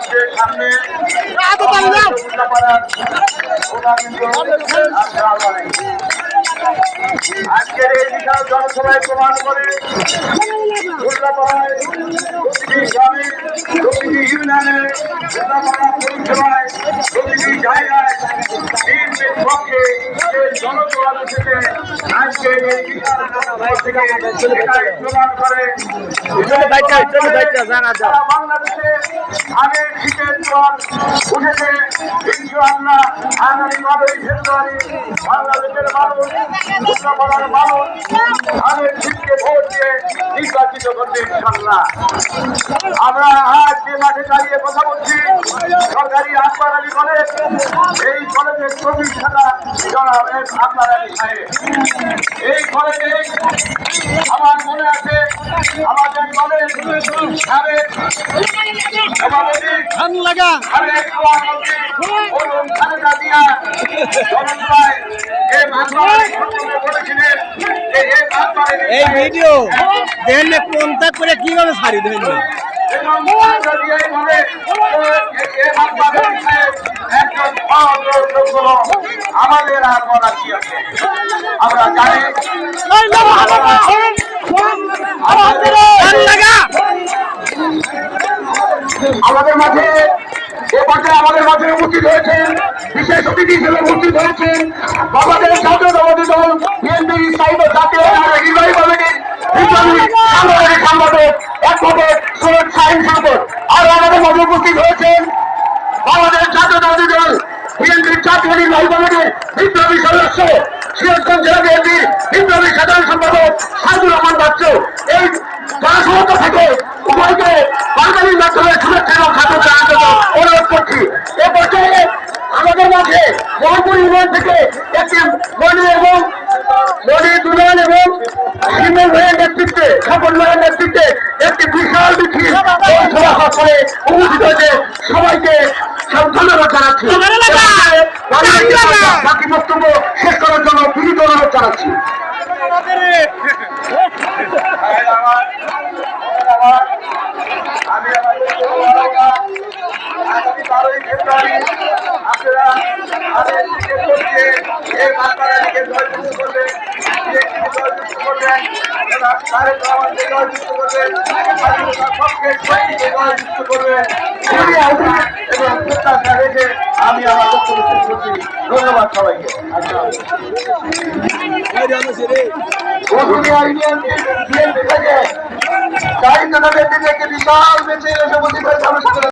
মঞ্চের সামনে আজকের এই বিশাল জনসভায় প্রমাণ করে উল্লাপাড়ায় প্রতিটি গ্রামে প্রতিটি ইউনিয়নে উল্লাপাড়া পৌরসভায় প্রতিটি জায়গায় বিএনপির পক্ষে যে জনসভা বসেছে আজকের এই বিশাল জনসভা থেকে এটাই প্রমাণ করে সারা বাংলাদেশে আগের শীতের জ্বর উঠেছে। ইনশাআল্লাহ আগামী 9ই ফেব্রুয়ারি বাংলাদেশের মানুষ উত্তরপাড়ার মানুষ আগের শীতকে ভোট দিয়ে নির্বাচিত করবে ইনশাআল্লাহ। আমরা আজ যে মাঠে দাঁড়িয়ে কথা বলছি সরকারি আকবর আলী কলেজ, এই কলেজের প্রতিষ্ঠাতা জনাব আকবর আলী সাহেব। এই কলেজে আমার মনে আছে আমাদের কলেজ সাবেক সভাপতি সাবেক সভাপতি অরুণ খালেদা জিয়া জনসভায় বলেছিলেন যে এই ভিডিও দেখলে কন্ট্যাক্ট করে কিভাবে ছাড়ি দেবেন আমাদের আর বলা কি আছে আমরা জানি। আমাদের মাঝে এ পর্যায়ে আমাদের মাঝে উপস্থিত হয়েছেন বিশেষ অতিথি হিসেবে উপস্থিত হয়েছেন বাংলাদেশ জাতীয়তাবাদী দল বিএনপি জাতীয় নির্বাহী কমিটির সাংগঠনিক সম্পাদক অ্যাডভোকেট সৈয়দ শাহীন সম্পদ। আর আমাদের মাঝে উপস্থিত হয়েছেন বাংলাদেশ জাতীয়তাবাদী দল বিএনপির জাতীয় নির্বাহী কমিটির বিপ্লবী সদস্য সিরাজগঞ্জ জেলা বিএনপির বিপ্লবী সাধারণ সম্পাদক সাইদুর রহমান বাচ্চু। এই জনসমর্থ থেকে উভয়কে বাঙালির মাধ্যমে শুভেচ্ছা এবং খাদ্য জানার জন্য অনুরোধ করছি। এ পর্যায়ে আমাদের মাঝে মোহনপুর ইউনিয়ন থেকে একটি মণি দুলাল এবং শিমুল ভাইয়ের নেতৃত্বে সকল ভাইয়ের নেতৃত্বে একটি বিশাল মিছিল সভা করে উপস্থিত হয়েছে। সবাইকে ধন্যবাদ জানাচ্ছি। বাকি বক্তব্য শেষ করার জন্য বিনীত অনুরোধ জানাচ্ছি। আমি আগামী 12ই ফেব্রুয়ারি আপনারা আমাদের এই বাংলাদেশকে জয়যুক্ত করবেন, জয়যুক্ত করবেন, তারেক রহমানকে জয়যুক্ত করবেন, স্বাধীনতার পক্ষে শহীদকে জয়যুক্ত করবেন এবং প্রত্যাশা রেখে আমি আমার বক্তব্য শেষ করছি। ধন্যবাদ সবাইকে। দায়িত্ব তাদের দিকে একটি বিশাল মিছিল এসে উপস্থিত